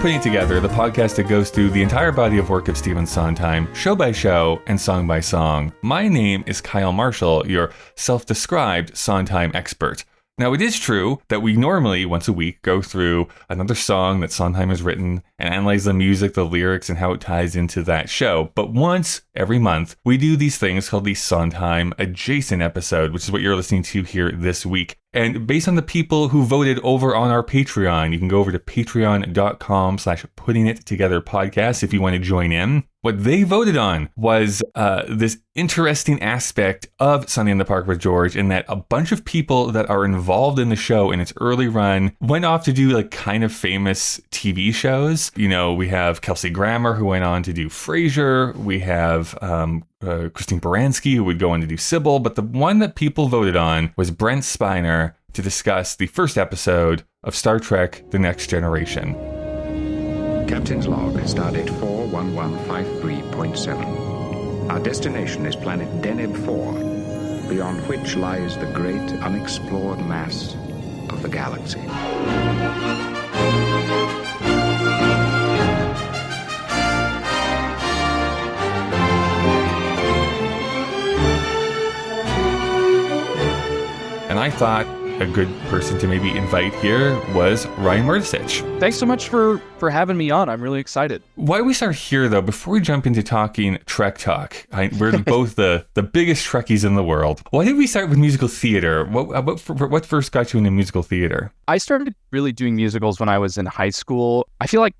Putting It Together, the podcast that goes through the entire body of work of Stephen Sondheim, show by show and song by song. My name is Kyle Marshall, your self-described Sondheim expert. Now, it is true that we normally, once a week, go through another song that Sondheim has written and analyze the music, the lyrics, and how it ties into that show. But once every month, we do these things called the Sondheim Adjacent episode, which is what you're listening to here this week. And based on the people who voted over on our Patreon, you can go over to patreon.com/puttingittogetherpodcast if you want to join in. What they voted on was this interesting aspect of Sunday in the Park with George, in that a bunch of people that are involved in the show in its early run went off to do like kind of famous TV shows. You know, we have Kelsey Grammer, who went on to do Frasier. We have Christine Baranski, who would go on to do Sybil. But the one that people voted on was Brent Spiner to discuss the first episode of Star Trek: The Next Generation. Captain's log, stardate 41153.7. Our destination is planet Deneb 4, beyond which lies the great unexplored mass of the galaxy. And I thought a good person to maybe invite here was Ryan Mardesich. Thanks so much for having me on. I'm really excited. Why don't we start here, though, before we jump into talking Trek talk? We're both the biggest Trekkies in the world. Why did we start with musical theater? What first got you into musical theater? I started really doing musicals when I was in high school. I feel like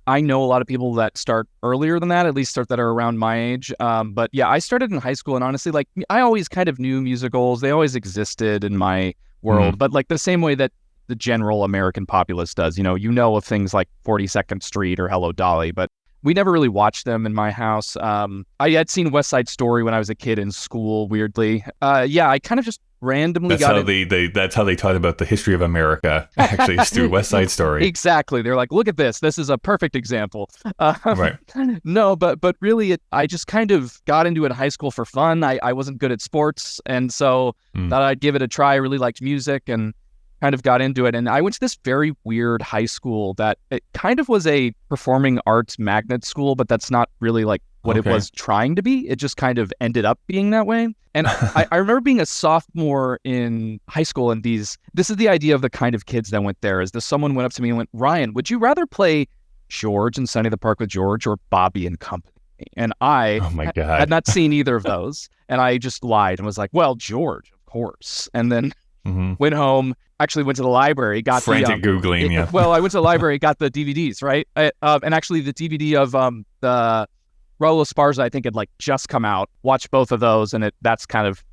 I know a lot of people that start earlier than that, at least that are around my age. But yeah, I started in high school, and honestly, like, I always kind of knew musicals. They always existed in my world, but like the same way that the general American populace does. You know of things like 42nd Street or Hello Dolly, but we never really watched them in my house. I had seen West Side Story when I was a kid in school, weirdly. Yeah, I kind of just randomly that's how they taught about the history of America, actually, is through West Side Story. Exactly. They're like, look at this. This is a perfect example. Right. No, but really, I just kind of got into it in high school for fun. I wasn't good at sports, and so thought I'd give it a try. I really liked music and kind of got into it. And I went to this very weird high school that it kind of was a performing arts magnet school, but that's not really like what it was trying to be. It just kind of ended up being that way. And I remember being a sophomore in high school, and this is the idea of the kind of kids that went there, is that someone went up to me and went, Ryan, would you rather play George in Sunday in the Park with George or Bobby and Company? And I had not seen either of those. And I just lied and was like, well, George, of course. And then went home, actually went to the library, got frantic Googling, yeah. Well, I went to the library, got the DVDs, right? And actually the DVD of the Raul Esparza, I think, had like just come out. Watched both of those, and that kind of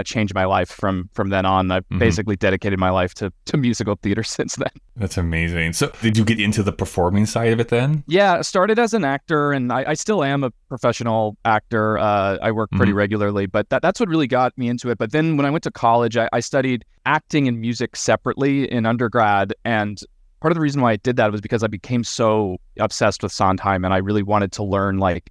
changed my life from then on. I've basically dedicated my life to musical theater since then. That's amazing. So did you get into the performing side of it then? Yeah, I started as an actor, and I still am a professional actor. I work pretty regularly, but that's what really got me into it. But then when I went to college, I studied acting and music separately in undergrad, and part of the reason why I did that was because I became so obsessed with Sondheim, and I really wanted to learn the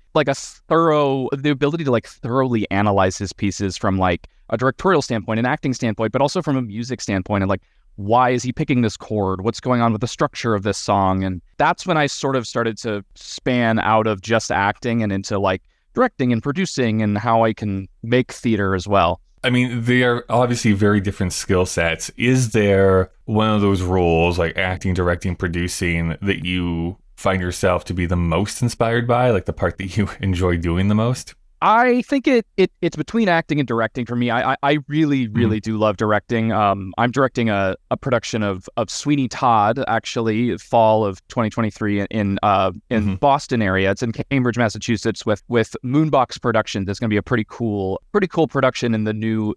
ability to like thoroughly analyze his pieces from like a directorial standpoint, an acting standpoint, but also from a music standpoint, and like, why is he picking this chord? What's going on with the structure of this song? And that's when I sort of started to span out of just acting and into like directing and producing and how I can make theater as well. I mean, they are obviously very different skill sets. Is there one of those roles, like acting, directing, producing, that you find yourself to be the most inspired by, like the part that you enjoy doing the most? I think it's between acting and directing for me. I really do love directing. I'm directing a production of Sweeney Todd, actually, fall of 2023 in Boston area. It's in Cambridge, Massachusetts, with Moonbox Productions. It's going to be a pretty cool production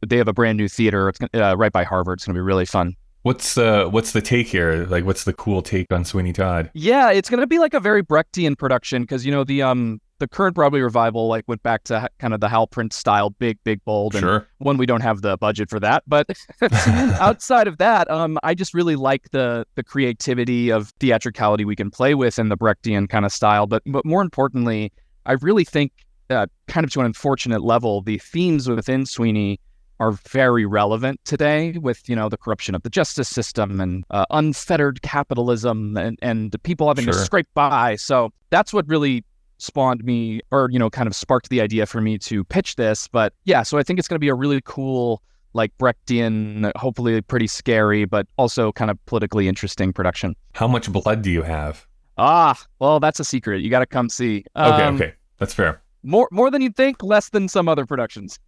they have a brand new theater. It's right by Harvard. It's going to be really fun. What's the take here? Like, what's the cool take on Sweeney Todd? Yeah, it's going to be like a very Brechtian production, because the current Broadway revival like went back to kind of the Hal Prince style, big, bold. And one, we don't have the budget for that. But outside of that, I just really like the creativity of theatricality we can play with in the Brechtian kind of style. But more importantly, I really think kind of to an unfortunate level, the themes within Sweeney are very relevant today with, the corruption of the justice system and unfettered capitalism and the people having to scrape by. So that's what really spawned me, or, kind of sparked the idea for me to pitch this. But yeah, so I think it's going to be a really cool, like Brechtian, hopefully pretty scary, but also kind of politically interesting production. How much blood do you have? Well, that's a secret. You got to come see. Okay. That's fair. More than you'd think, less than some other productions.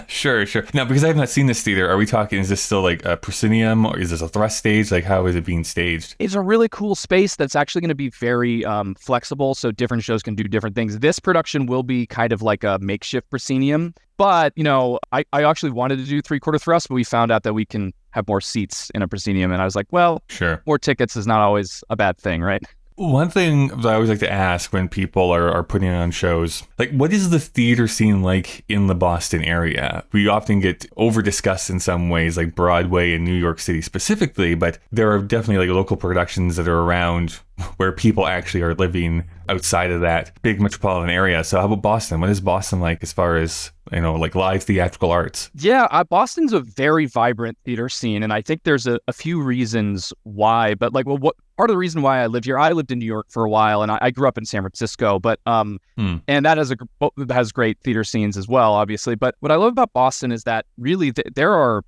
Sure. Now, because I have not seen this theater, are we talking, is this still like a proscenium, or is this a thrust stage? Like, how is it being staged? It's a really cool space that's actually going to be very flexible, so different shows can do different things. This production will be kind of like a makeshift proscenium, but, I actually wanted to do 3/4 thrust, but we found out that we can have more seats in a proscenium, and I was like, well, sure, more tickets is not always a bad thing, right? One thing that I always like to ask when people are putting on shows, like, what is the theater scene like in the Boston area? We often get over-discussed in some ways, like Broadway and New York City specifically, but there are definitely like local productions that are around where people actually are living outside of that big metropolitan area. So how about Boston? What is Boston like as far as, like live theatrical arts? Yeah, Boston's a very vibrant theater scene, and I think there's a few reasons why. But what part of the reason why I live here? I lived in New York for a while, and I grew up in San Francisco, but and that has great theater scenes as well, obviously. But what I love about Boston is that really there are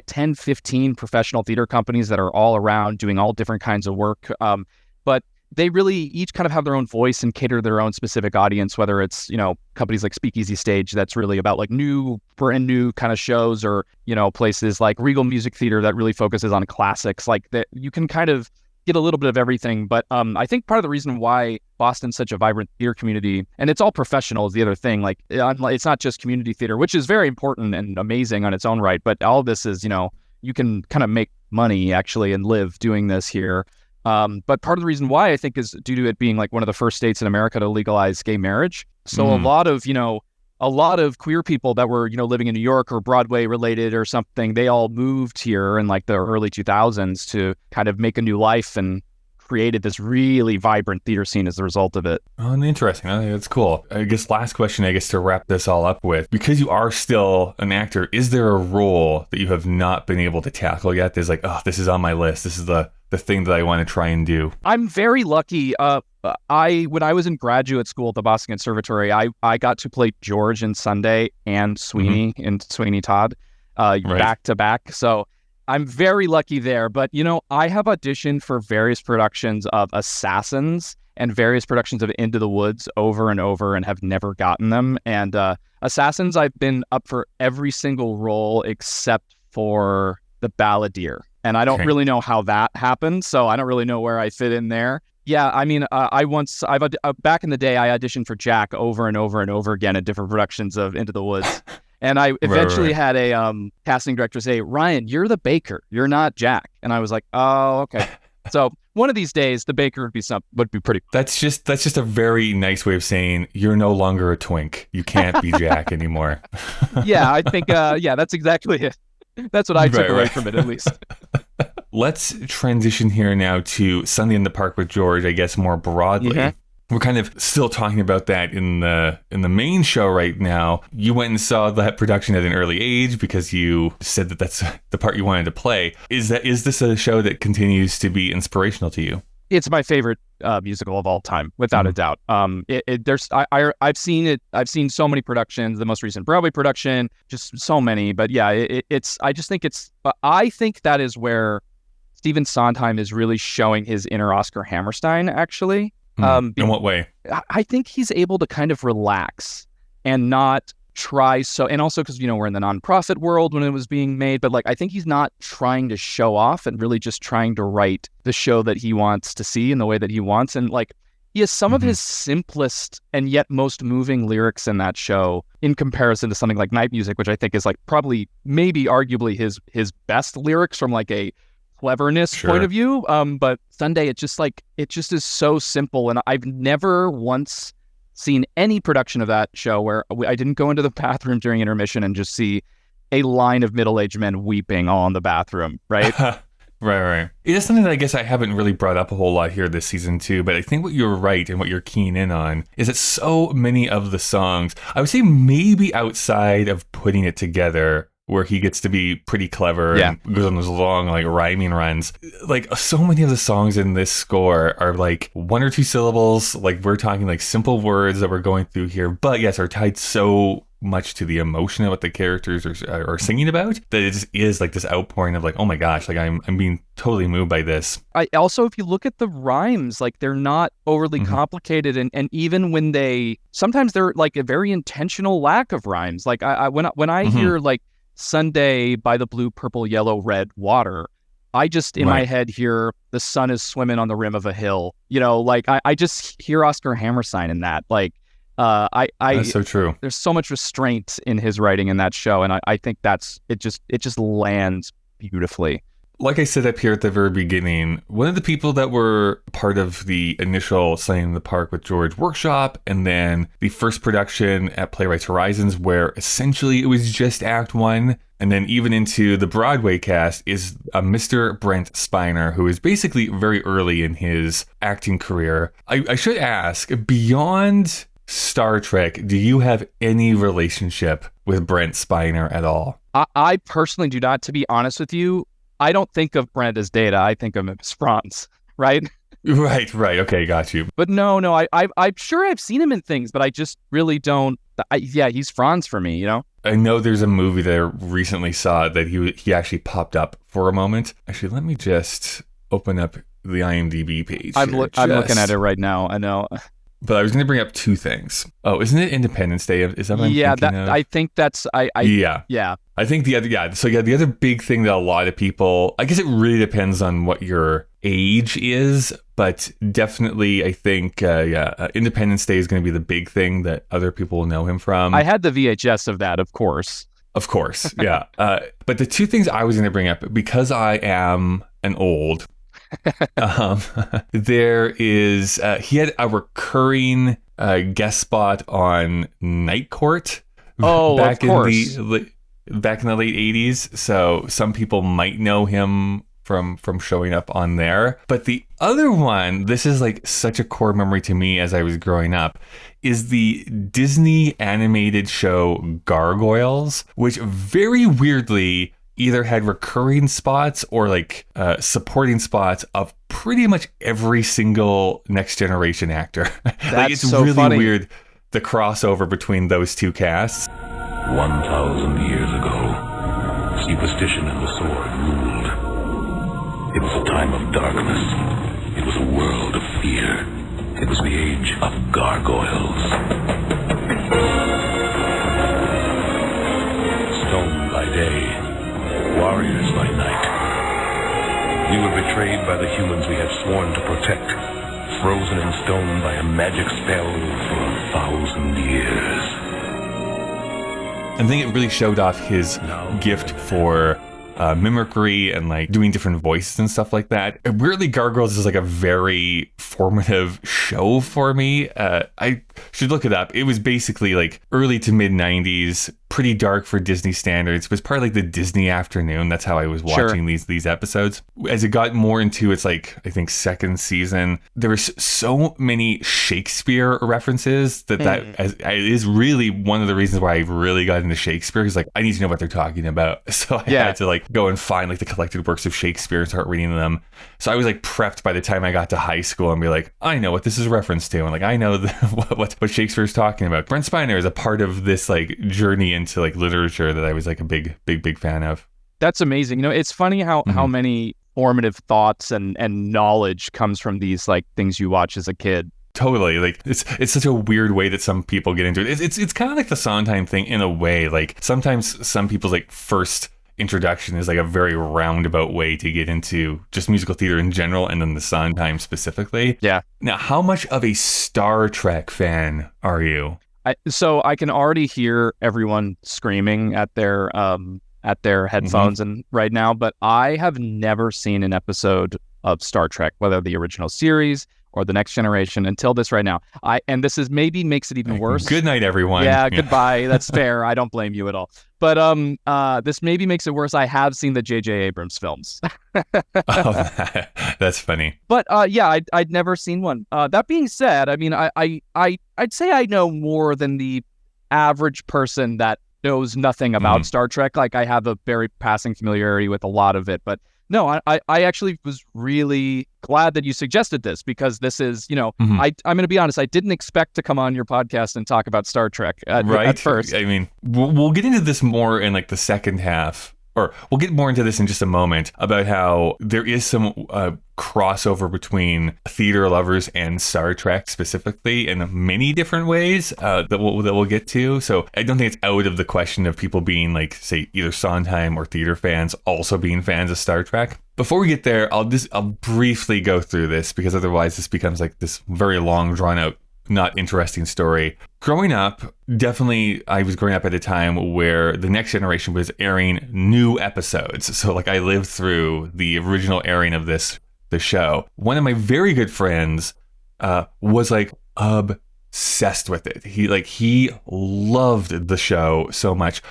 10, 15 professional theater companies that are all around doing all different kinds of work. But they really each kind of have their own voice and cater to their own specific audience, whether it's, companies like Speakeasy Stage that's really about like brand new kind of shows, or, places like Regal Music Theater that really focuses on classics. Like that, you can kind of get a little bit of everything. But I think part of the reason why Boston's such a vibrant theater community, and it's all professional, is the other thing. Like, it's not just community theater, which is very important and amazing on its own right, but all this is, you can kind of make money actually and live doing this here. But part of the reason why I think is due to it being like one of the first states in America to legalize gay marriage. So a lot of queer people that were, living in New York or Broadway related or something, they all moved here in like the early 2000s to kind of make a new life and created this really vibrant theater scene as a result of it. Oh, interesting. I think that's cool. I guess last question, to wrap this all up with, because you are still an actor, is there a role that you have not been able to tackle yet? There's like, this is on my list. This is the thing that I want to try and do. I'm very lucky. When I was in graduate school at the Boston Conservatory, I got to play George in Sunday and Sweeney in Sweeney Todd back to back. So I'm very lucky there. But, I have auditioned for various productions of Assassins and various productions of Into the Woods over and over and have never gotten them. And Assassins, I've been up for every single role except for the Balladeer. And I don't really know how that happened, so I don't really know where I fit in there. Yeah, I mean, back in the day, I auditioned for Jack over and over and over again at different productions of Into the Woods. And I eventually had a casting director say, "Ryan, you're the baker. You're not Jack." And I was like, "Oh, okay." So one of these days, the baker would be pretty cool. That's just a very nice way of saying you're no longer a twink. You can't be Jack anymore. Yeah, I think, that's exactly it. That's what I took away from it, at least. Let's transition here now to Sunday in the Park with George, I guess, more broadly. Yeah. We're kind of still talking about that in the main show right now. You went and saw that production at an early age because you said that that's the part you wanted to play. Is this a show that continues to be inspirational to you? It's my favorite musical of all time, without a doubt. I've seen it. I've seen so many productions. The most recent Broadway production, just so many. But yeah, I think that is where Stephen Sondheim is really showing his inner Oscar Hammerstein. Actually, in what way? I think he's able to kind of relax and not try so, and also because we're in the nonprofit world when it was being made, but like I think he's not trying to show off and really just trying to write the show that he wants to see in the way that he wants. And like he has some of his simplest and yet most moving lyrics in that show in comparison to something like Night Music, which I think is like probably maybe arguably his best lyrics from like a cleverness point of view. But Sunday, it just is so simple, and I've never once seen any production of that show where I didn't go into the bathroom during intermission and just see a line of middle-aged men weeping all in the bathroom, right? Right. It is something that I guess I haven't really brought up a whole lot here this season too, but I think what you're right and what you're keen in on is that so many of the songs, I would say maybe outside of Putting It Together, where he gets to be pretty clever and goes on those long, like, rhyming runs. Like, so many of the songs in this score are, like, 1 or 2 syllables. Like, we're talking, like, simple words that we're going through here. But, yes, are tied so much to the emotion of what the characters are singing about that it just is, like, this outpouring of, like, oh, my gosh, like, I'm being totally moved by this. I also, if you look at the rhymes, like, they're not overly complicated. And even when sometimes they're, like, a very intentional lack of rhymes. Like, when I hear, like, Sunday by the blue, purple, yellow, red water, I just in my head hear the sun is swimming on the rim of a hill. You know, like I just hear Oscar Hammerstein in that. Like that's so true. There's so much restraint in his writing in that show, and I think it just lands beautifully. Like I said up here at the very beginning, one of the people that were part of the initial Sunday in the Park with George workshop, and then the first production at Playwrights Horizons, where essentially it was just Act 1, and then even into the Broadway cast, is Mr. Brent Spiner, who is basically very early in his acting career. I should ask, beyond Star Trek, do you have any relationship with Brent Spiner at all? I personally do not, to be honest with you. I don't think of Brent as Data. I think of him as Franz, right? Right. Okay, got you. But no, I'm sure I've seen him in things, but I just really don't. He's Franz for me, you know? I know there's a movie that I recently saw that he actually popped up for a moment. Actually, let me just open up the IMDb page. I'm looking at it right now. I know. But I was going to bring up 2 things. Oh, isn't it Independence Day? Is that what I'm thinking of? I think that's... Yeah. I think the other big thing that a lot of people... I guess it really depends on what your age is, but definitely I think, Independence Day is going to be the big thing that other people will know him from. I had the VHS of that, of course. Of course, yeah. But the 2 things I was going to bring up, because I am an old... there is he had a recurring guest spot on Night Court back of course. Back in the late 80s, so some people might know him from showing up on there. But the other one, this is like such a core memory to me as I was growing up, is the Disney animated show Gargoyles, which very weirdly either had recurring spots or like supporting spots of pretty much every single Next Generation actor. Like, it's so really funny. Weird, the crossover between those 2 casts. 1,000 years ago, superstition and the sword ruled. It was a time of darkness. It was a world of fear. It was the age of gargoyles. Stone by day, warriors by night. We were betrayed by the humans we had sworn to protect, frozen in stone by a magic spell for 1,000 years. I think it really showed off his gift for mimicry and like doing different voices and stuff like that. Weirdly, Gargoyles is like a very formative show for me. I should look it up. It was basically like early to mid 90s, pretty dark for Disney standards. It was part of like the Disney afternoon. That's how I was watching these episodes. As it got more into its like, I think, second season, there was so many Shakespeare references that is really one of the reasons why I really got into Shakespeare, because like I need to know what they're talking about. So I had to like go and find like the collected works of Shakespeare and start reading them. So I was like prepped by the time I got to high school and be like, I know what this is a reference to, and like I know what Shakespeare's talking about. Brent Spiner is a part of this like journey into like literature that I was like a big fan of. That's amazing. You know, it's funny how many formative thoughts and knowledge comes from these like things you watch as a kid. Totally. Like it's such a weird way that some people get into it. It's kind of like the Sondheim thing in a way. Like sometimes some people's like first introduction is like a very roundabout way to get into just musical theater in general, and then the Sondheim specifically. Yeah. Now, how much of a Star Trek fan are you? So I can already hear everyone screaming at their headphones and right now, but I have never seen an episode of Star Trek, whether the original series or The Next Generation until this right now. And this is maybe makes it even worse. Good night, everyone. Yeah, goodbye. That's fair. I don't blame you at all. But this maybe makes it worse. I have seen the J.J. Abrams films. Oh, that's funny. But yeah, I'd never seen one. That being said, I mean, I'd say I know more than the average person that knows nothing about Star Trek. Like, I have a very passing familiarity with a lot of it, but no, I actually was really glad that you suggested this, because this is, I'm going to be honest, I didn't expect to come on your podcast and talk about Star Trek at first. I mean, we'll get into this more in like the second half, or we'll get more into this in just a moment, about how there is some crossover between theater lovers and Star Trek specifically in many different ways that we'll get to. So I don't think it's out of the question of people being like, say, either Sondheim or theater fans also being fans of Star Trek. Before we get there, I'll briefly go through this, because otherwise this becomes like this very long, drawn out, not interesting story. Growing up, definitely I was growing up at a time where The Next Generation was airing new episodes. So like I lived through the original airing of the show. One of my very good friends was like obsessed with it. He loved the show so much.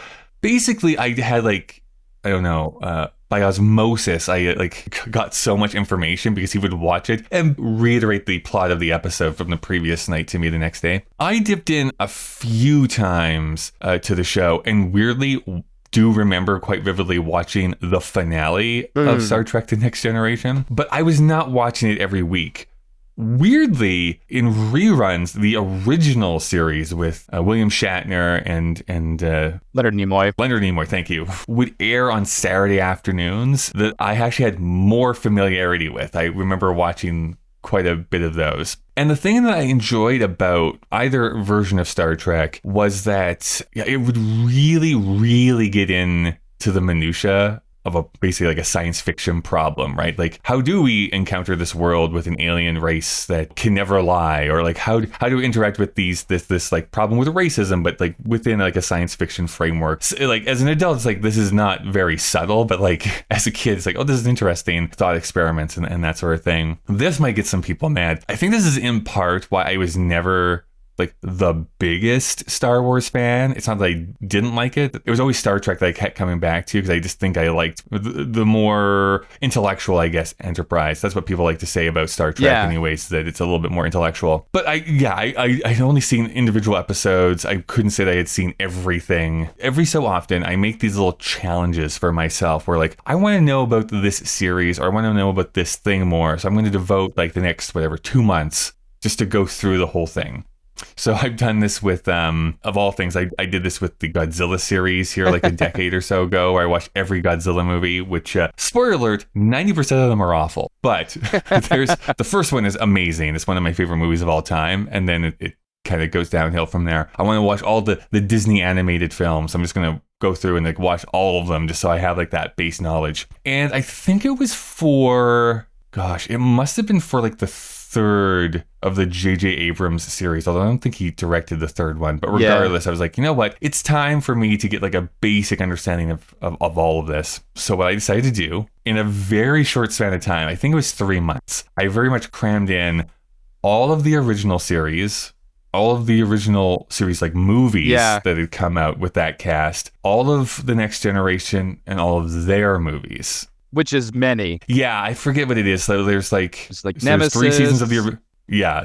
Basically, I had like, I don't know, by osmosis, I like got so much information because he would watch it and reiterate the plot of the episode from the previous night to me the next day. I dipped in a few times to the show, and weirdly do remember quite vividly watching the finale of Star Trek: The Next Generation, but I was not watching it every week. Weirdly, in reruns, the original series with William Shatner and Leonard Nimoy, thank you, would air on Saturday afternoons that I actually had more familiarity with. I remember watching quite a bit of those. And the thing that I enjoyed about either version of Star Trek was that it would really, really get into the minutia of basically like a science fiction problem, right? Like, how do we encounter this world with an alien race that can never lie? Or like, how do we interact with this like problem with racism, but like within like a science fiction framework? So, like, as an adult, it's like, this is not very subtle, but like as a kid, it's like, oh, this is interesting thought experiments and that sort of thing. This might get some people mad. I think this is in part why I was never like the biggest Star Wars fan. It's not that I didn't like it. It was always Star Trek that I kept coming back to, because I just think I liked the more intellectual, I guess, Enterprise. That's what people like to say about Star Trek anyways, that it's a little bit more intellectual. But I'd only seen individual episodes. I couldn't say that I had seen everything. Every so often, I make these little challenges for myself where like, I want to know about this series, or I want to know about this thing more. So I'm going to devote like the next, 2 months just to go through the whole thing. So I've done this with, of all things, I did this with the Godzilla series here like a decade or so ago, where I watched every Godzilla movie, which, spoiler alert, 90% of them are awful. But the first one is amazing. It's one of my favorite movies of all time. And then it kind of goes downhill from there. I want to watch all the Disney animated films. I'm just going to go through and like watch all of them just so I have like that base knowledge. And I think it was it must have been for like the third of the J.J. Abrams series, although I don't think he directed the third one. But regardless, I was like, you know what? It's time for me to get like a basic understanding of all of this. So what I decided to do, in a very short span of time, I think it was 3 months, I very much crammed in all of the original series like movies that had come out with that cast, all of The Next Generation, and all of their movies. Which is many. Yeah, I forget what it is. So there's like Nemesis. There's 3 seasons of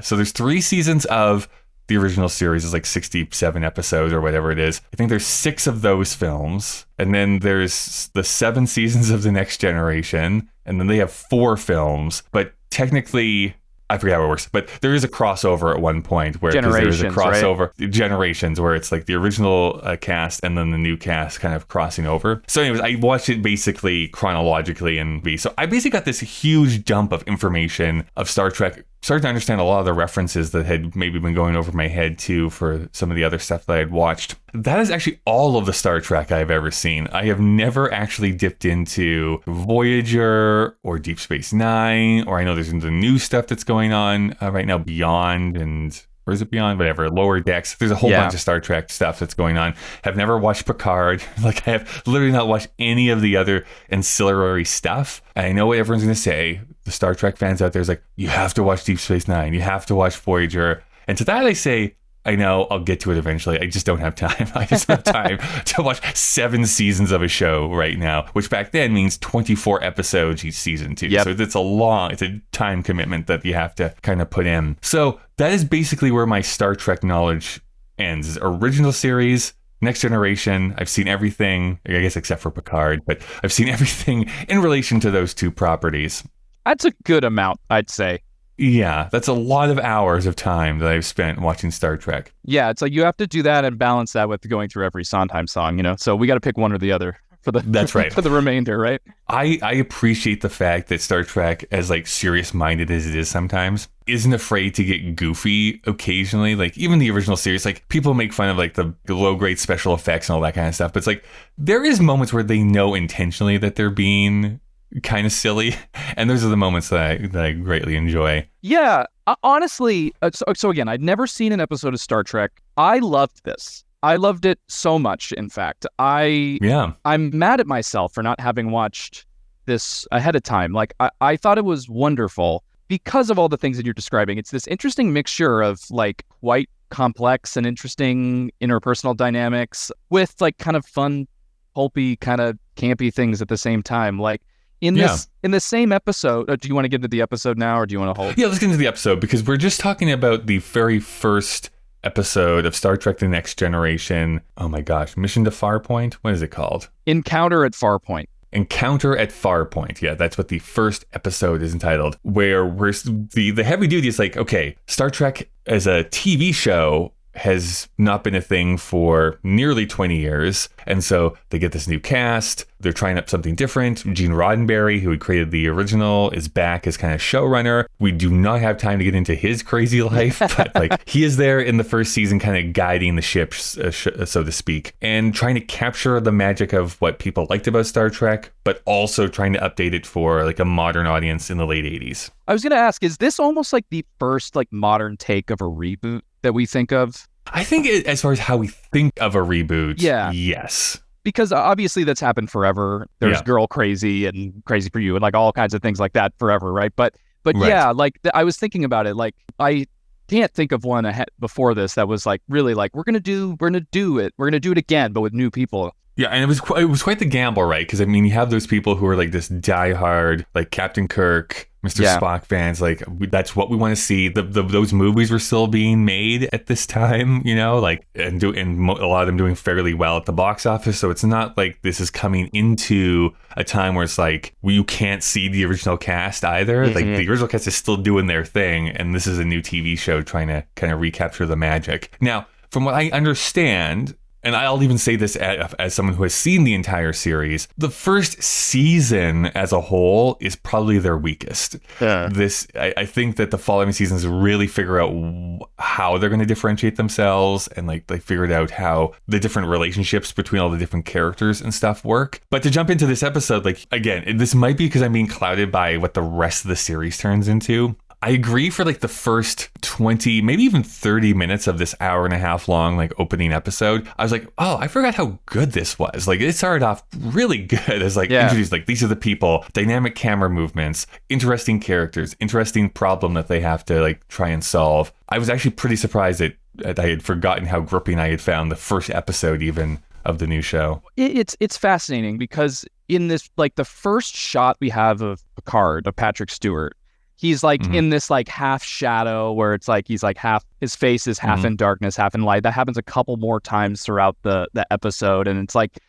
so there's 3 seasons of the original series. It's like 67 episodes or whatever it is. I think there's 6 of those films, and then there's the 7 seasons of The Next Generation, and then they have 4 films. But technically, I forget how it works, but there is a crossover at one point where there's a crossover, right? Generations, where it's like the original cast and then the new cast kind of crossing over. So anyways, I watched it basically chronologically, and so I basically got this huge dump of information of Star Trek. Started to understand a lot of the references that had maybe been going over my head too for some of the other stuff that I had watched. That is actually all of the Star Trek I've ever seen. I have never actually dipped into Voyager or Deep Space Nine, or I know there's the new stuff that's going on right now, Beyond and or is it Beyond? Whatever, Lower Decks. There's a whole bunch of Star Trek stuff that's going on. Have never watched Picard. Like, I have literally not watched any of the other ancillary stuff. I know what everyone's going to say. The Star Trek fans out there is like, you have to watch Deep Space Nine. You have to watch Voyager. And to that I say, I know, I'll get to it eventually. I just don't have time. I just don't have time to watch 7 seasons of a show right now, which back then means 24 episodes each season too. So it's a time commitment that you have to kind of put in. So that is basically where my Star Trek knowledge ends. Original series, Next Generation. I've seen everything, I guess except for Picard, but I've seen everything in relation to those two properties. That's a good amount, I'd say. Yeah, that's a lot of hours of time that I've spent watching Star Trek. Yeah, it's like you have to do that and balance that with going through every Sondheim song, you know? So we got to pick one or the other for the That's right. for the remainder, right? I appreciate the fact that Star Trek, as like serious-minded as it is sometimes, isn't afraid to get goofy occasionally. Like even the original series, like people make fun of like the low-grade special effects and all that kind of stuff, but it's like there is moments where they know intentionally that they're being kind of silly, and those are the moments that I greatly enjoy. Yeah, honestly, so again, I'd never seen an episode of Star Trek. I loved this. I loved it so much, in fact. I'm mad at myself for not having watched this ahead of time. Like, I thought it was wonderful because of all the things that you're describing. It's this interesting mixture of, like, quite complex and interesting interpersonal dynamics with, like, kind of fun, pulpy, kind of campy things at the same time. Like, in the same episode, do you want to get into the episode now, or do you want to hold? Yeah, let's get into the episode, because we're just talking about the very first episode of Star Trek The Next Generation. Oh my gosh, Mission to Farpoint? What is it called? Encounter at Farpoint. Encounter at Farpoint. Yeah, that's what the first episode is entitled, where we're the heavy duty is like, okay, Star Trek as a TV show has not been a thing for nearly 20 years. And so they get this new cast. They're trying up something different. Gene Roddenberry, who had created the original, is back as kind of showrunner. We do not have time to get into his crazy life, but like he is there in the first season kind of guiding the ship, so to speak, and trying to capture the magic of what people liked about Star Trek, but also trying to update it for like a modern audience in the late 80s. I was going to ask, is this almost like the first like modern take of a reboot that we think of? I think as far as how we think of a reboot, yes. Because obviously that's happened forever. There's Girl Crazy and Crazy for You and like all kinds of things like that forever, right? But right. Yeah, like I was thinking about it. Like I can't think of one before this that was like really like we're gonna do it again, but with new people. Yeah, and it was quite the gamble, right? Because I mean, you have those people who are like this diehard, like Captain Kirk, Mr. Spock fans. Like that's what we want to see. Those movies were still being made at this time, you know, like and a lot of them doing fairly well at the box office. So it's not like this is coming into a time where it's like you can't see the original cast either. Mm-hmm. Like the original cast is still doing their thing, and this is a new TV show trying to kind of recapture the magic. Now, from what I understand, and I'll even say this as someone who has seen the entire series, the first season as a whole is probably their weakest. Yeah. I think that the following seasons really figure out how they're going to differentiate themselves, and like they figured out how the different relationships between all the different characters and stuff work. But to jump into this episode, like again, this might be because I'm being clouded by what the rest of the series turns into. I agree for like the first 20, maybe even 30 minutes of this hour and a half long like opening episode. I was like, oh, I forgot how good this was. Like it started off really good as like introduced, like these are the people, dynamic camera movements, interesting characters, interesting problem that they have to like try and solve. I was actually pretty surprised that I had forgotten how gripping I had found the first episode even of the new show. It's fascinating because in this, like the first shot we have of Picard, of Patrick Stewart, he's like in this like half shadow where it's like he's like half, his face is half in darkness, half in light. That happens a couple more times throughout the episode, and it's like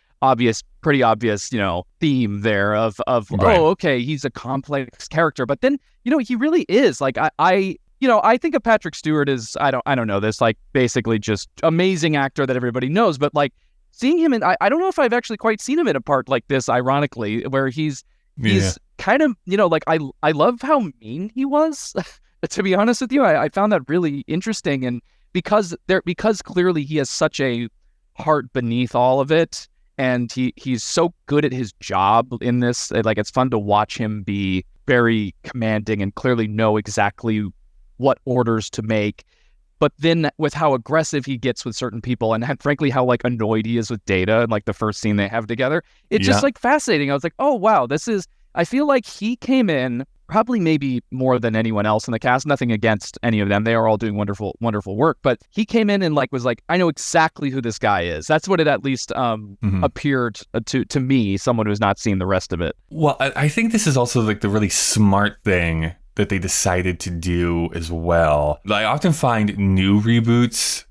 pretty obvious, you know, theme there of right. Oh, okay, he's a complex character, but then you know he really is like I think of Patrick Stewart as I don't know this like basically just amazing actor that everybody knows, but like seeing him in I don't know if I've actually quite seen him in a part like this, ironically, where he's kind of, you know, like I love how mean he was. To be honest with you, I found that really interesting, and because clearly he has such a heart beneath all of it, and he's so good at his job in this. Like it's fun to watch him be very commanding and clearly know exactly what orders to make. But then with how aggressive he gets with certain people and frankly how like annoyed he is with Data and like the first scene they have together, it's just like fascinating. I was like, oh wow, I feel like he came in probably maybe more than anyone else in the cast. Nothing against any of them. They are all doing wonderful, wonderful work. But he came in and like was like, I know exactly who this guy is. That's what it at least appeared to me, someone who's not seen the rest of it. Well, I think this is also like the really smart thing that they decided to do as well. I often find new reboots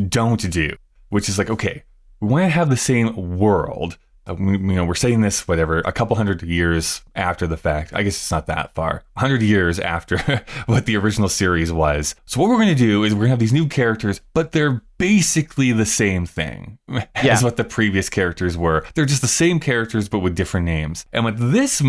don't do, which is like, okay, we want to have the same world. We're saying this, whatever, a couple hundred years after the fact. I guess it's not that far. 100 years after what the original series was. So what we're going to do is we're going to have these new characters, but they're basically the same thing as what the previous characters were. They're just the same characters, but with different names. And what this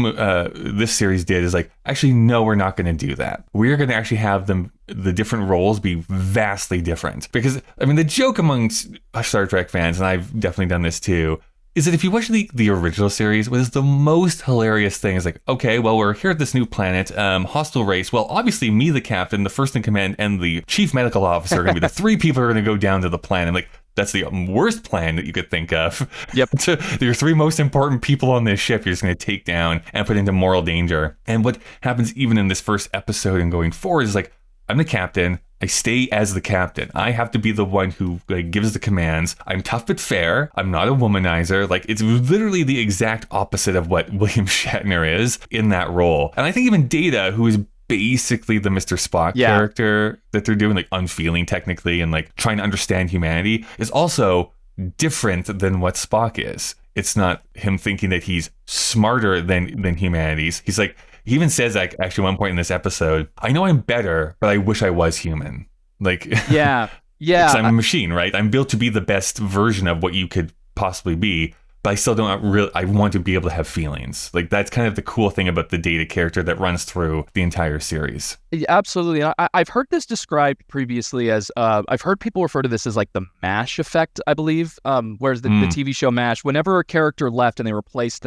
series did is like, actually, no, we're not going to do that. We're going to actually have the different roles be vastly different. Because, I mean, the joke amongst Star Trek fans, and I've definitely done this too, is that if you watch the original series, what is the most hilarious thing is like, okay, well, we're here at this new planet, hostile race. Well, obviously me, the captain, the first in command, and the chief medical officer are going to be the three people who are going to go down to the planet. Like, that's the worst plan that you could think of. Yep. Your three most important people on this ship, you're just going to take down and put into mortal danger. And what happens even in this first episode and going forward is like, I'm the captain. I stay as the captain. I have to be the one who like gives the commands. I'm tough but fair. I'm not a womanizer. Like, it's literally the exact opposite of what William Shatner is in that role. And I think even Data, who is basically the Mr. Spock character that they're doing, like unfeeling technically and like trying to understand humanity, is also different than what Spock is. It's not him thinking that he's smarter than humanities. He's like, he even says, like, actually, one point in this episode, I know I'm better, but I wish I was human. Like, yeah. Because I'm a machine, right? I'm built to be the best version of what you could possibly be, but I still don't really, I want to be able to have feelings. Like, that's kind of the cool thing about the Data character that runs through the entire series. Yeah, absolutely. I've heard this described previously as, I've heard people refer to this as like the MASH effect, I believe. Whereas the TV show MASH, whenever a character left and they replaced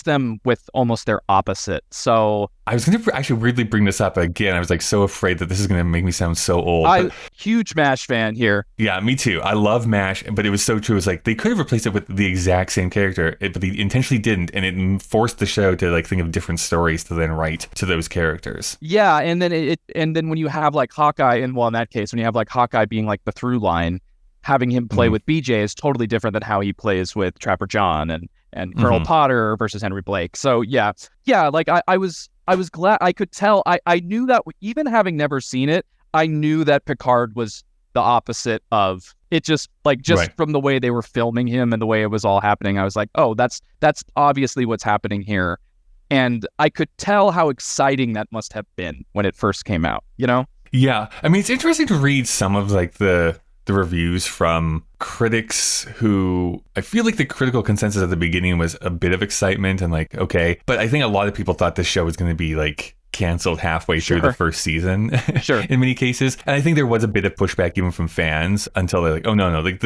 them with almost their opposite. So I was going to actually weirdly bring this up again. I was like so afraid that this is going to make me sound so old. Huge MASH fan here. Yeah, me too. I love MASH, but it was so true. It was like they could have replaced it with the exact same character, but they intentionally didn't, and it forced the show to like think of different stories to then write to those characters. Yeah, and then when you have like Hawkeye, and well, in that case, when you have like Hawkeye being like the through line, having him play with BJ is totally different than how he plays with Trapper John and Colonel Potter versus Henry Blake. So yeah, like I was glad. I could tell. I knew that even having never seen it, I knew that Picard was the opposite of it. Just from the way they were filming him and the way it was all happening, I was like, oh, that's obviously what's happening here. And I could tell how exciting that must have been when it first came out. You know? Yeah, I mean, it's interesting to read some of like the reviews from critics who I feel like the critical consensus at the beginning was a bit of excitement and like, okay. But I think a lot of people thought this show was going to be like canceled halfway through the first season in many cases. And I think there was a bit of pushback even from fans until they're like, oh, no, like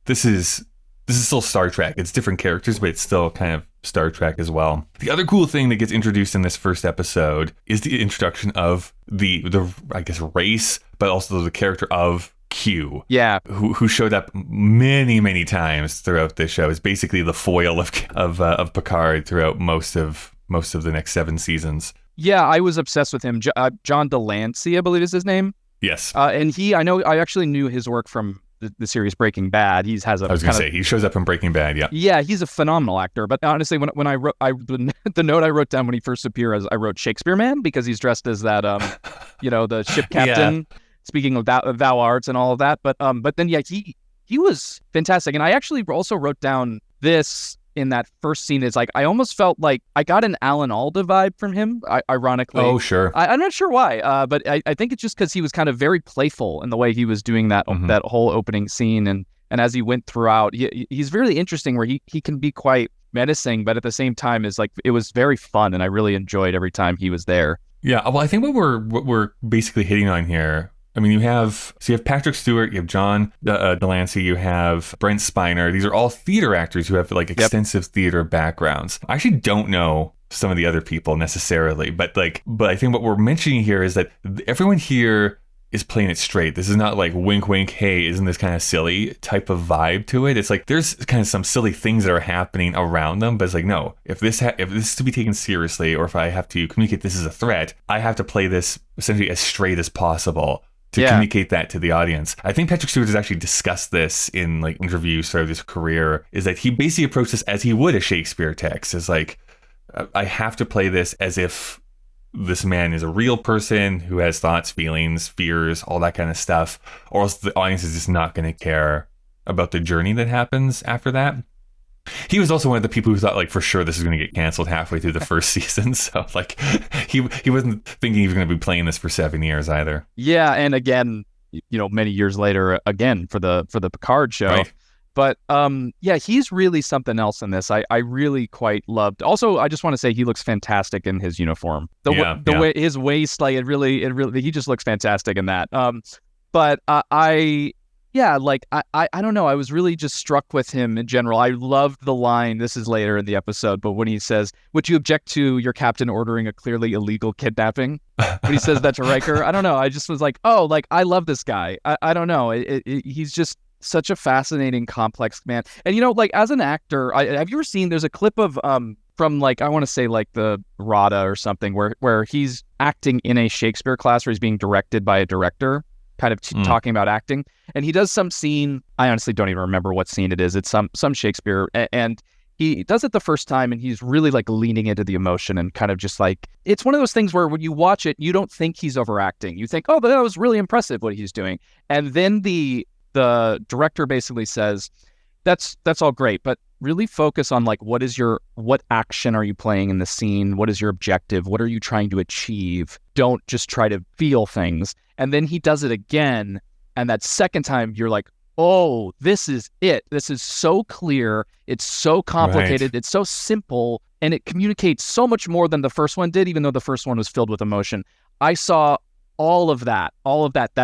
this is still Star Trek. It's different characters, but it's still kind of Star Trek as well. The other cool thing that gets introduced in this first episode is the introduction of the I guess race, but also the character of Q, who showed up many times throughout this show, is basically the foil of Picard throughout most of the next 7 seasons. Yeah, I was obsessed with him. John Delancey, I believe is his name. Yes, and I actually knew his work from the series Breaking Bad. He shows up in Breaking Bad. Yeah, he's a phenomenal actor. But honestly, when I wrote the note I wrote down when he first appeared, I wrote Shakespeare Man because he's dressed as that the ship captain. Yeah. Speaking of thou arts and all of that, but then he was fantastic, and I actually also wrote down this in that first scene. Is like I almost felt like I got an Alan Alda vibe from him. Ironically, oh sure, I'm not sure why, but I think it's just because he was kind of very playful in the way he was doing that that whole opening scene, and as he went throughout, he's really interesting where he can be quite menacing, but at the same time is like it was very fun, and I really enjoyed every time he was there. Yeah, well, I think what we're basically hitting on here. I mean, you have Patrick Stewart, you have John Delancey, you have Brent Spiner. These are all theater actors who have like extensive theater backgrounds. I actually don't know some of the other people necessarily, but I think what we're mentioning here is that everyone here is playing it straight. This is not like wink, wink, hey, isn't this kind of silly type of vibe to it? It's like there's kind of some silly things that are happening around them, but it's like, no, if this is to be taken seriously, or if I have to communicate this as a threat, I have to play this essentially as straight as possible to communicate that to the audience. I think Patrick Stewart has actually discussed this in like interviews throughout his career, is that he basically approached this as he would a Shakespeare text. Is like, I have to play this as if this man is a real person who has thoughts, feelings, fears, all that kind of stuff, or else the audience is just not going to care about the journey that happens after that. He was also one of the people who thought like for sure this is going to get canceled halfway through the first season. So like he wasn't thinking he was going to be playing this for 7 years either. Yeah, and again, many years later, again for the Picard show. Right. But he's really something else in this. I really quite loved. Also, I just want to say he looks fantastic in his uniform. The way his waist, like it really he just looks fantastic in that. But I don't know. I was really just struck with him in general. I loved the line. This is later in the episode, but when he says, "Would you object to your captain ordering a clearly illegal kidnapping?" When he says that to Riker, I don't know. I just was like, oh, like I love this guy. I don't know. He's just such a fascinating, complex man. And like as an actor, have you ever seen? There's a clip of from like I want to say like the RADA or something where he's acting in a Shakespeare class where he's being directed by a director, kind of talking about acting, and he does some scene. I honestly don't even remember what scene it is. It's some Shakespeare, and he does it the first time, and he's really like leaning into the emotion and kind of just like, it's one of those things where when you watch it, you don't think he's overacting. You think, oh, but that was really impressive what he's doing, and then the director basically says, that's all great, but really focus on like what action are you playing in the scene? What is your objective? What are you trying to achieve? Don't just try to feel things. And then he does it again, and that second time you're like, oh, this is it. This is so clear. It's so complicated. Right. It's so simple, and it communicates so much more than the first one did, even though the first one was filled with emotion. I saw all of that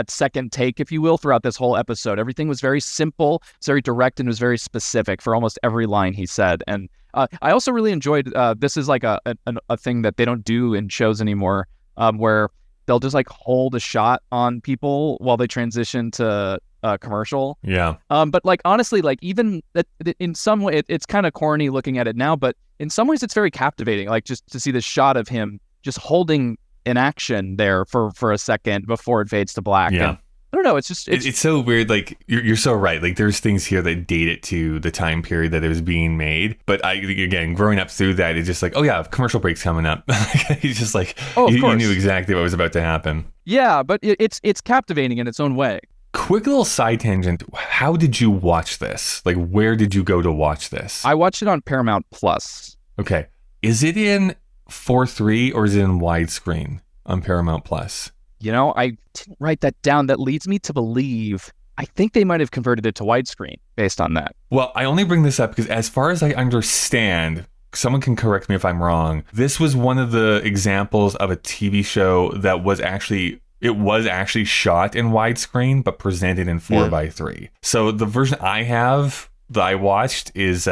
second take, if you will, throughout this whole episode. Everything was very simple, it's very direct, and was very specific for almost every line he said. And I also really enjoyed, this is like a thing that they don't do in shows anymore, where they'll just like hold a shot on people while they transition to commercial. Yeah. But like, honestly, like even in some way, it's kind of corny looking at it now, but in some ways it's very captivating. Like just to see the shot of him just holding in action there for a second before it fades to black. Yeah. And I don't know. It's just it's so weird. Like you're so right. Like there's things here that date it to the time period that it was being made. But again, growing up through that, it's just like, oh yeah, commercial break's coming up. He's just like, you knew exactly what was about to happen. Yeah, but it's captivating in its own way. Quick little side tangent. How did you watch this? Like, where did you go to watch this? I watched it on Paramount Plus. Okay. Is it in 4:3 or is it in widescreen on Paramount Plus? I didn't write that down. That leads me to believe I think they might have converted it to widescreen based on that. Well, I only bring this up because as far as I understand, someone can correct me if I'm wrong, this was one of the examples of a TV show that was actually shot in widescreen but presented in 4:3. So the version I have that I watched was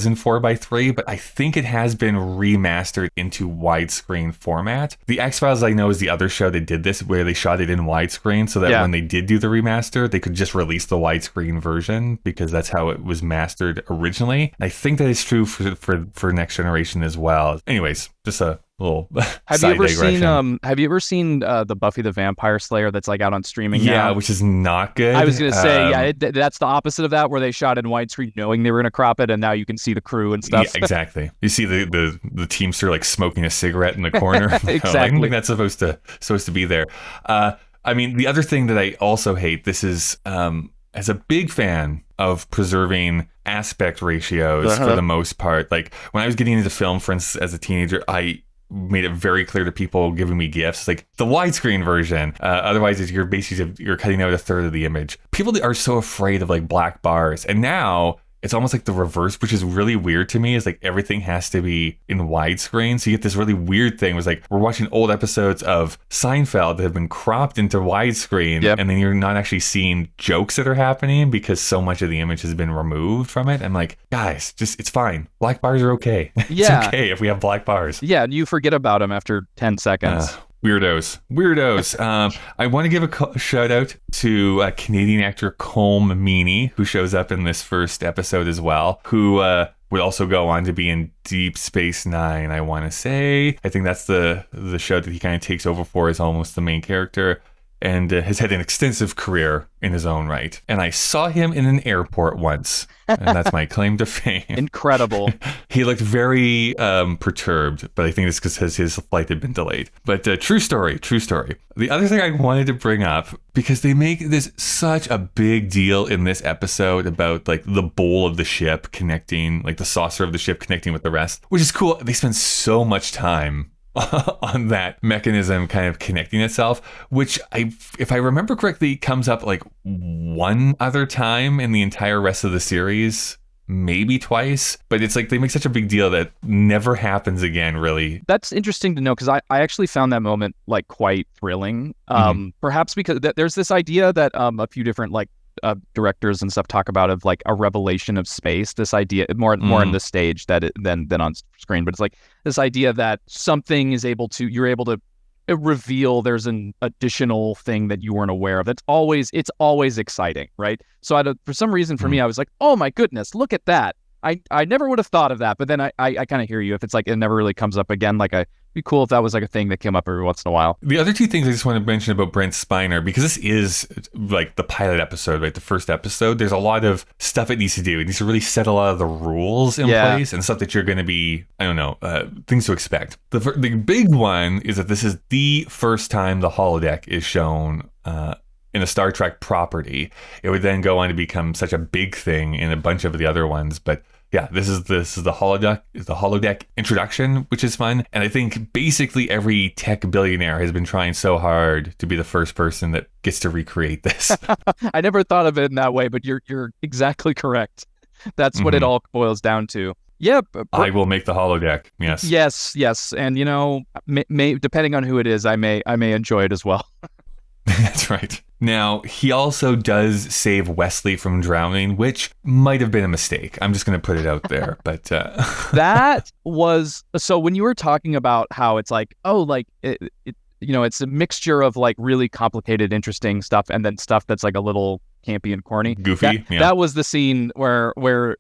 in 4:3, but I think it has been remastered into widescreen format. The X-Files, I know, is the other show that did this, where they shot it in widescreen so that when they did do the remaster, they could just release the widescreen version because that's how it was mastered originally. I think that is true for Next Generation as well. Anyways, just a little side digression. Have you ever seen the Buffy the Vampire Slayer that's like out on streaming now? Yeah, which is not good. I was going to say, that's the opposite of that, where they shot in widescreen knowing they were going to crop it, and now you can see the crew and stuff. Yeah, exactly. You see the Teamster like smoking a cigarette in the corner. Exactly. I don't think that's supposed to be there. I mean, the other thing that I also hate, this is as a big fan of preserving aspect ratios for the most part. Like when I was getting into film, for instance, as a teenager, I made it very clear to people giving me gifts, like the widescreen version. Otherwise, you're cutting out a third of the image. People are so afraid of like black bars, and now it's almost like the reverse, which is really weird to me. Is like everything has to be in widescreen, so you get this really weird thing. Was like we're watching old episodes of Seinfeld that have been cropped into widescreen, and then you're not actually seeing jokes that are happening because so much of the image has been removed from it. I'm like, guys, it's fine. Black bars are okay. It's okay if we have black bars. Yeah, and you forget about them after 10 seconds. Weirdos. I want to give a shout out to Canadian actor Colm Meaney, who shows up in this first episode as well, who would also go on to be in Deep Space Nine, I want to say. I think that's the show that he kind of takes over for as almost the main character, and has had an extensive career in his own right. And I saw him in an airport once, and that's my claim to fame. Incredible. He looked very perturbed, but I think it's because his flight had been delayed. But true story. The other thing I wanted to bring up, because they make this such a big deal in this episode about like the bowl of the ship connecting, like the saucer of the ship connecting with the rest, which is cool. They spend so much time on that mechanism kind of connecting itself, which if I remember correctly, comes up like one other time in the entire rest of the series, maybe twice, but it's like they make such a big deal that never happens again, really. That's interesting to know, because I actually found that moment like quite thrilling. Perhaps because there's this idea that a few different like directors and stuff talk about of like a revelation of space. This idea more in the stage than on screen, but it's like this idea that something you're able to reveal there's an additional thing that you weren't aware of. It's always exciting, right? So for some reason for me, I was like, oh my goodness, look at that. I never would have thought of that, but then I kind of hear you. If it's like it never really comes up again, like it'd be cool if that was like a thing that came up every once in a while. The other two things I just want to mention about Brent Spiner, because this is like the pilot episode, right? The first episode. There's a lot of stuff it needs to do. It needs to really set a lot of the rules in place and stuff that you're going to be, I don't know, things to expect. The big one is that this is the first time the holodeck is shown in a Star Trek property. It would then go on to become such a big thing in a bunch of the other ones, but yeah, this is the holodeck introduction, which is fun. And I think basically every tech billionaire has been trying so hard to be the first person that gets to recreate this. I never thought of it in that way, but you're exactly correct. That's what it all boils down to. Yeah, I will make the holodeck. Yes, and may depending on who it is, I may enjoy it as well. That's right. Now, he also does save Wesley from drowning, which might have been a mistake. I'm just going to put it out there. But that was, so when you were talking about how it's like, oh, like, it's a mixture of like really complicated, interesting stuff and then stuff that's like a little campy and corny. Goofy. That was the scene where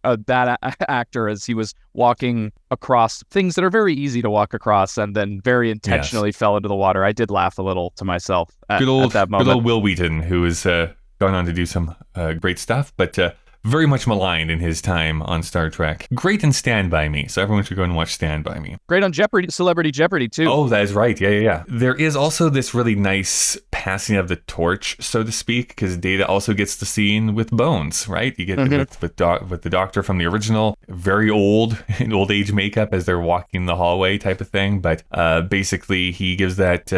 that actor, as he was walking across things that are very easy to walk across and then very intentionally fell into the water. I did laugh a little to myself at that moment. Good old Will Wheaton, who has gone on to do some great stuff, but very much maligned in his time on Star Trek. Great in Stand By Me, so everyone should go and watch Stand By Me. Great on Celebrity Jeopardy, too. Oh, that is right. Yeah. There is also this really nice passing of the torch, so to speak, because Data also gets the scene with Bones, right? You get with the Doctor from the original, very old, in old age makeup as they're walking the hallway type of thing, but basically he gives that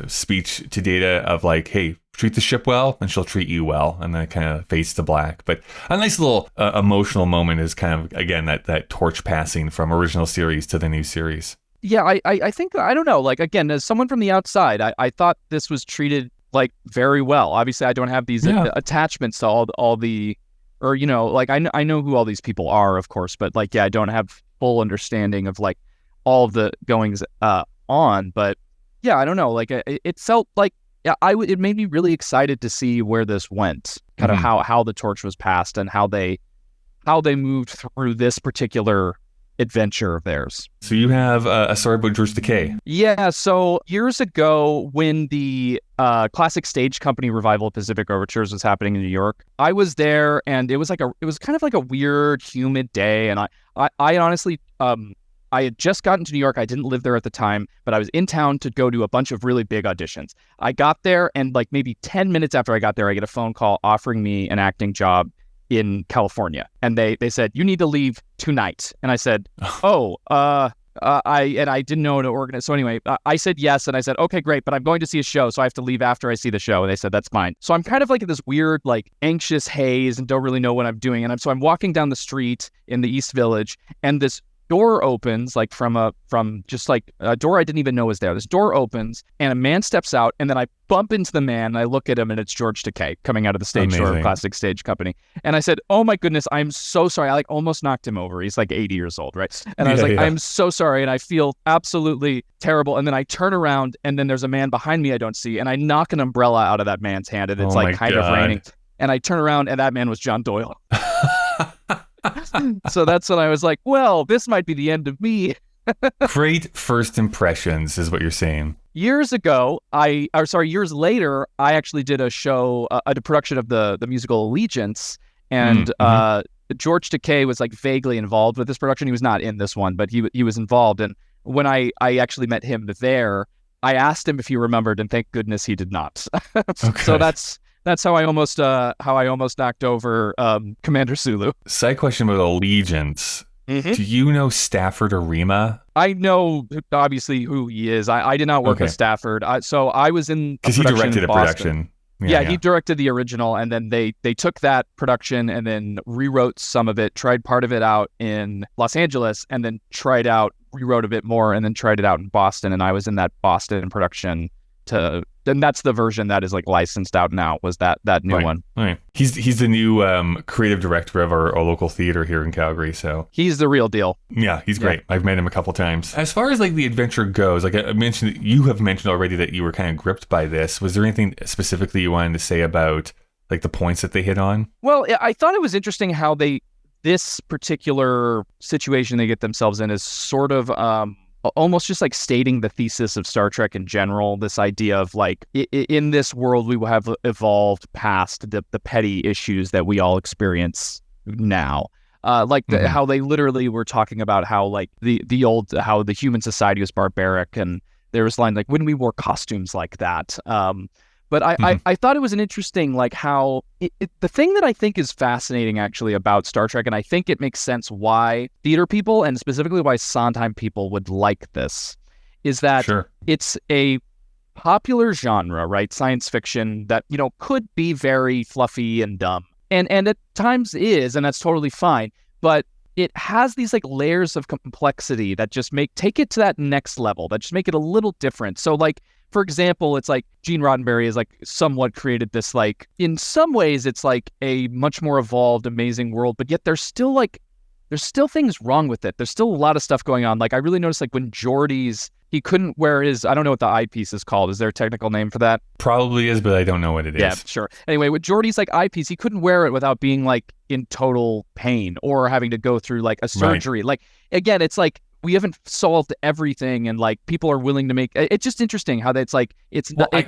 speech to Data of like, hey, treat the ship well and she'll treat you well, and then it kind of fades to black. But a nice little emotional moment is kind of, again, that torch passing from original series to the new series. Yeah, I think, I don't know, like, again, as someone from the outside, I thought this was treated like very well. Obviously I don't have these attachments to all the, or like I know who all these people are, of course, but like, I don't have full understanding of like all of the goings on. But yeah, I don't know, like it felt like, it made me really excited to see where this went, kind of how the torch was passed and how they moved through this particular adventure of theirs. So you have a story about George Takei. Yeah, so years ago when the classic stage company revival of Pacific Overtures was happening in New York, I was there, and it was kind of like a weird, humid day, and I honestly I had just gotten to New York. I didn't live there at the time, but I was in town to go to a bunch of really big auditions. I got there, and like maybe 10 minutes after I got there, I get a phone call offering me an acting job in California. And they said, you need to leave tonight. And I said, I didn't know how to organize. So anyway, I said yes. And I said, okay, great. But I'm going to see a show, so I have to leave after I see the show. And they said, that's fine. So I'm kind of like in this weird, like anxious haze and don't really know what I'm doing. And I'm walking down the street in the East Village, and this door opens like from just like a door I didn't even know was there. This door opens and a man steps out, and then I bump into the man and I look at him, and it's George Takei coming out of the stage door of Classic Stage Company. And I said, "Oh my goodness, I'm so sorry." I like almost knocked him over. He's like 80 years old, right? And I was like, "I'm so sorry," and I feel absolutely terrible. And then I turn around, and then there's a man behind me I don't see, and I knock an umbrella out of that man's hand, and it's like kind of raining. And I turn around, and that man was John Doyle. So that's when I was like, well, this might be the end of me. Great first impressions is what you're saying. Years later, I actually did a show, a production of the musical Allegiance, and George Takei was like vaguely involved with this production. He was not in this one, but he was involved. And when I actually met him there, I asked him if he remembered, and thank goodness he did not. So that's how I almost knocked over Commander Sulu. Side question about Allegiance. Mm-hmm. Do you know Stafford Arima? I know obviously who he is. I did not work with Stafford, so I was in because he directed a production. Yeah, he directed the original, and then they took that production and then rewrote some of it, tried part of it out in Los Angeles, and then rewrote a bit more, and then tried it out in Boston. And I was in that Boston production and that's the version that is like licensed out now, was that new one. Right. He's the new creative director of our local theater here in Calgary, so he's the real deal. Yeah, he's great. I've met him a couple times. As far as like the adventure goes, like you have mentioned already that you were kind of gripped by this. Was there anything specifically you wanted to say about like the points that they hit on? Well, I thought it was interesting how this particular situation they get themselves in is sort of almost just like stating the thesis of Star Trek in general, this idea of like, in this world, we will have evolved past the petty issues that we all experience now. How they literally were talking about how like how the human society was barbaric, and there was line like, when we wore costumes like that. But I thought it was an interesting, like how the thing that I think is fascinating actually about Star Trek, and I think it makes sense why theater people and specifically why Sondheim people would like this, is that it's a popular genre, right? Science fiction that, could be very fluffy and dumb. And at times is, and that's totally fine. But it has these like layers of complexity that just take it to that next level, that just make it a little different. So like, for example, it's like Gene Roddenberry has like somewhat created this, like, in some ways it's like a much more evolved, amazing world, but yet there's still things wrong with it. There's still a lot of stuff going on. Like I really noticed like when Geordi's, he couldn't wear his, I don't know what the eyepiece is called. Is there a technical name for that? Probably is, but I don't know what it is. Yeah, sure. Anyway, with Geordi's like eyepiece, he couldn't wear it without being like in total pain or having to go through like a surgery. Right. Like, again, it's like, we haven't solved everything, and like people are willing to make it's just interesting how that's like it's well, I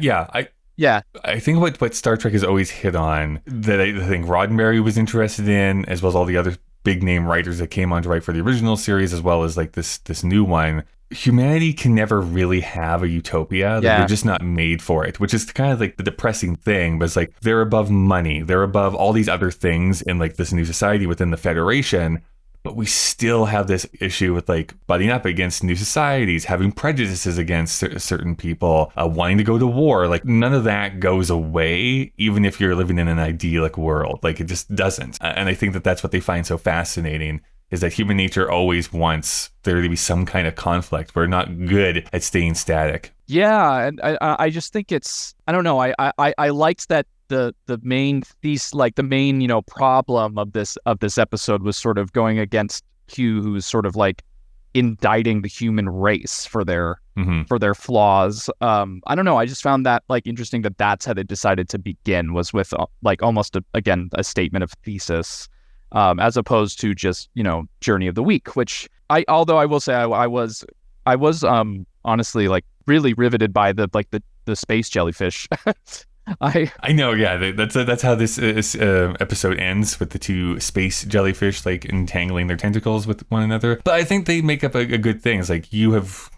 think what Star Trek has always hit on that I think Roddenberry was interested in, as well as all the other big name writers that came on to write for the original series, as well as like this new one. Humanity can never really have a utopia. Like, they're just not made for it, which is kind of like the depressing thing. But it's like they're above money, they're above all these other things in like this new society within the Federation. But we still have this issue with like butting up against new societies, having prejudices against certain people, wanting to go to war. Like none of that goes away, even if you're living in an idyllic world. Like it just doesn't. And I think that that's what they find so fascinating, is that human nature always wants there to be some kind of conflict. We're not good at staying static. Yeah, and I just think it's, I don't know, I liked that the main thesis, like the main, problem of this episode was sort of going against Q, who's sort of like indicting the human race for their flaws. I don't know, I just found that like interesting that that's how they decided to begin, was with like almost a statement of thesis, as opposed to just, journey of the week, which although I will say I was honestly like really riveted by the space jellyfish. I know, yeah. That's how this episode ends, with the two space jellyfish like entangling their tentacles with one another. But I think they make up a good thing. It's like you have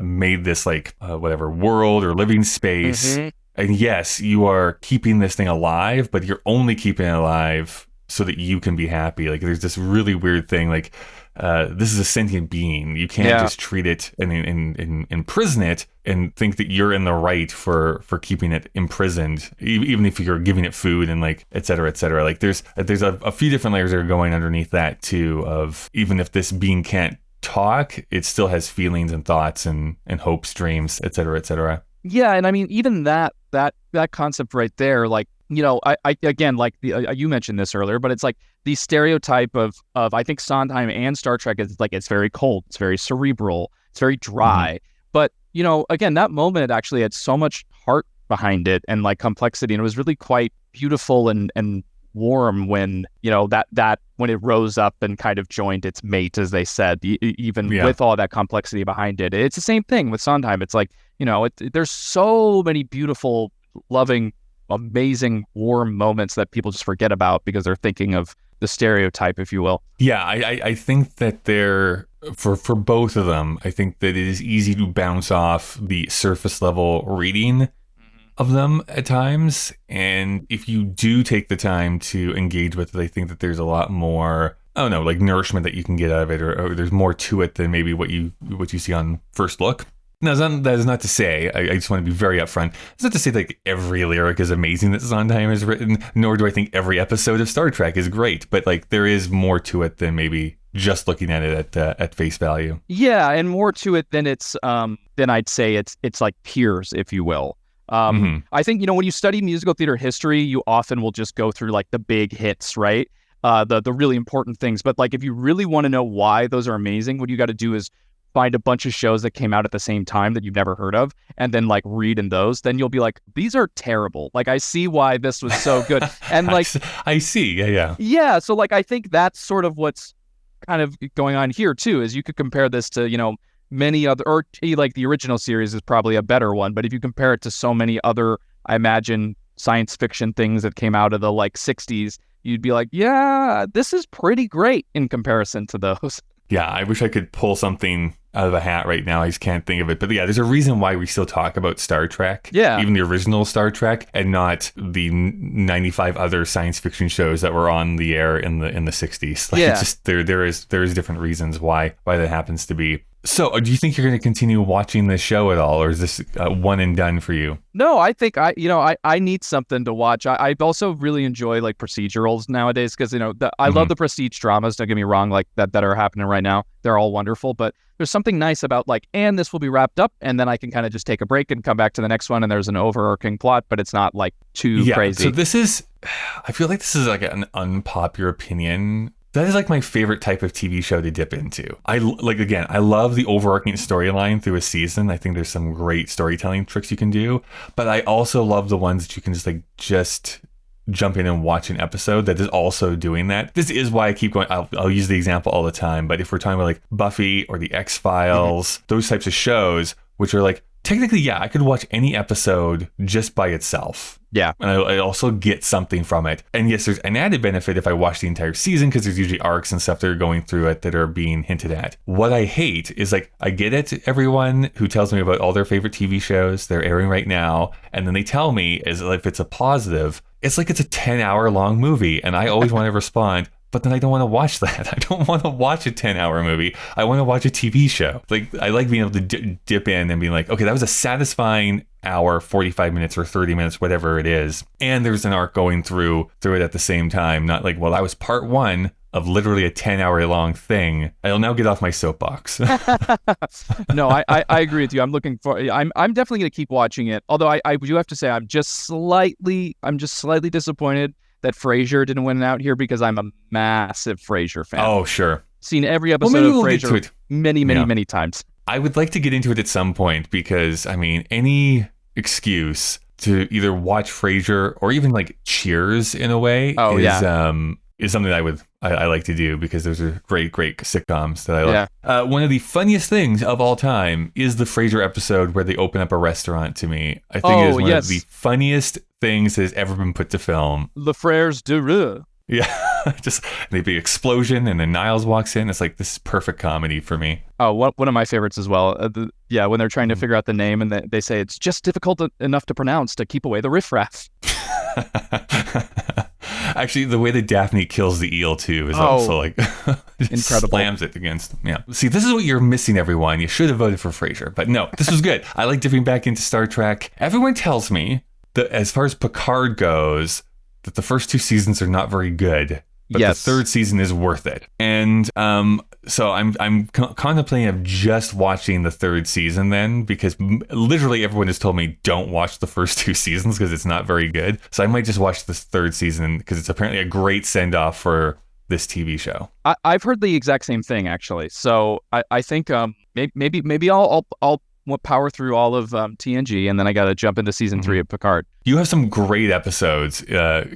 made this like whatever world or living space, and yes, you are keeping this thing alive, but you're only keeping it alive so that you can be happy. Like there's this really weird thing, like this is a sentient being. You can't just treat it and imprison it and think that you're in the right for keeping it imprisoned, even if you're giving it food and like et cetera, et cetera. Like there's a few different layers that are going underneath that too, of even if this being can't talk, it still has feelings and thoughts and hopes, dreams, et cetera, et cetera. Yeah, and I mean, even that concept right there, like, you know, I again, like you mentioned this earlier, but it's like the stereotype of I think Sondheim and Star Trek is like, it's very cold, it's very cerebral, it's very dry. But, you know, again, that moment actually had so much heart behind it and like complexity, and it was really quite beautiful and warm when, you know, that when it rose up and kind of joined its mate, as they said, even with all that complexity behind it. It's the same thing with Sondheim. It's like, you know, there's so many beautiful, loving, amazing, warm moments that people just forget about because they're thinking of the stereotype, if you will. Yeah, I think that they're, for both of them, I think that it is easy to bounce off the surface level reading of them at times. And if you do take the time to engage with it, I think that there's a lot more, I don't know, like nourishment that you can get out of it, or there's more to it than maybe what you see on first look. Now, that is not to say, I just want to be very upfront, it's not to say like every lyric is amazing that Sondheim has written, nor do I think every episode of Star Trek is great, but like there is more to it than maybe just looking at it at face value. Yeah, and more to it than than I'd say it's like peers, if you will. I think, you know, when you study musical theater history, you often will just go through like the big hits, right? The really important things. But like, if you really want to know why those are amazing, what you got to do is find a bunch of shows that came out at the same time that you've never heard of, and then like read in those. Then you'll be like, these are terrible. Like, I see why this was so good. And like, I see. Yeah. Yeah. So like, I think that's sort of what's kind of going on here too, is you could compare this to, you know, many other, or like the original series is probably a better one, but if you compare it to so many other, I imagine, science fiction things that came out of the like 60s, you'd be like, yeah, this is pretty great in comparison to those. Yeah, I wish I could pull something out of a hat right now. I just can't think of it. But yeah, there's a reason why we still talk about Star Trek. Yeah. Even the original Star Trek, and not the 95 other science fiction shows that were on the air in the 60s. Like, it's just there is different reasons why that happens to be. So, do you think you're going to continue watching this show at all, or is this one and done for you? No, I think I need something to watch. I also really enjoy like procedurals nowadays because, you know, I love the prestige dramas. Don't get me wrong, like that are happening right now. They're all wonderful, but there's something nice about like, and this will be wrapped up, and then I can kind of just take a break and come back to the next one, and there's an overarching plot, but it's not like too crazy. So this is, I feel like this is like an unpopular opinion. That is like my favorite type of TV show to dip into. I love the overarching storyline through a season. I think there's some great storytelling tricks you can do, but I also love the ones that you can just jump in and watch an episode that is also doing that. This is why I keep going. I'll use the example all the time, but if we're talking about like Buffy or the X-Files, those types of shows, which are like, technically, yeah, I could watch any episode just by itself. Yeah. And I also get something from it. And yes, there's an added benefit if I watch the entire season, because there's usually arcs and stuff that are going through it that are being hinted at. What I hate is like, I get it, everyone who tells me about all their favorite TV shows they're airing right now, and then they tell me, as if it's a positive, it's like it's a 10-hour long movie. And I always want to respond, but then I don't want to watch that. I don't want to watch a 10-hour movie. I want to watch a TV show. Like, I like being able to dip in and being like, okay, that was a satisfying hour, 45 minutes or 30 minutes, whatever it is. And there's an arc going through it at the same time. Not like, well, that was part one of literally a 10-hour long thing. I'll now get off my soapbox. No, I agree with you. I'm definitely going to keep watching it. Although I do have to say, I'm just slightly disappointed that Frasier didn't win out here, because I'm a massive Frasier fan. Oh, sure. Seen every episode of Frasier many times. I would like to get into it at some point, because, I mean, any excuse to either watch Frasier or even like Cheers in a way is something I like to do, because those are great sitcoms that I like. Yeah. One of the funniest things of all time is the Frasier episode where they open up a restaurant. To me, I think it is one of the funniest things that has ever been put to film. Le Frères de Rue. Yeah, just the big explosion, and then Niles walks in. It's like, this is perfect comedy for me. Oh, one of my favorites as well. When they're trying to figure out the name, and they say it's just difficult enough to pronounce to keep away the riffraff. Actually, the way that Daphne kills the eel too is also like incredible. Slams it against them. Yeah. See, this is what you're missing, everyone. You should have voted for Frasier, but no, this was good. I like dipping back into Star Trek. Everyone tells me that as far as Picard goes, that the first two seasons are not very good. but Yes. the third season is worth it. And so I'm contemplating of just watching the third season then, because literally everyone has told me don't watch the first 2 seasons because it's not very good. So I might just watch this third season because it's apparently a great send-off for this TV show. I've heard the exact same thing, actually. So I think maybe I'll power through all of TNG, and then I got to jump into season 3 of Picard. You have some great episodes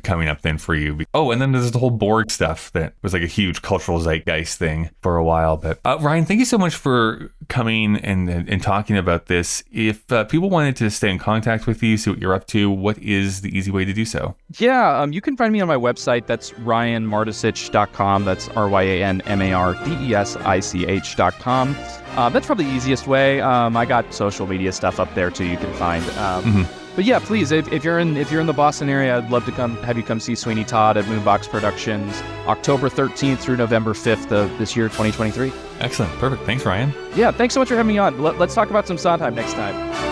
coming up then for you. Oh, and then there's the whole Borg stuff that was like a huge cultural zeitgeist thing for a while. But Ryan, thank you so much for coming and talking about this. If people wanted to stay in contact with you, see what you're up to, what is the easy way to do so? Yeah, you can find me on my website. That's ryanmardesich.com. That's RyanMardesich.com. That's probably the easiest way. I got social media stuff up there too. You can find. But yeah, please, if you're in the Boston area, I'd love to have you come see Sweeney Todd at Moonbox Productions, October 13th through November 5th of this year, 2023. Excellent, perfect. Thanks, Ryan. Yeah, thanks so much for having me on. Let's talk about some Sondheim next time.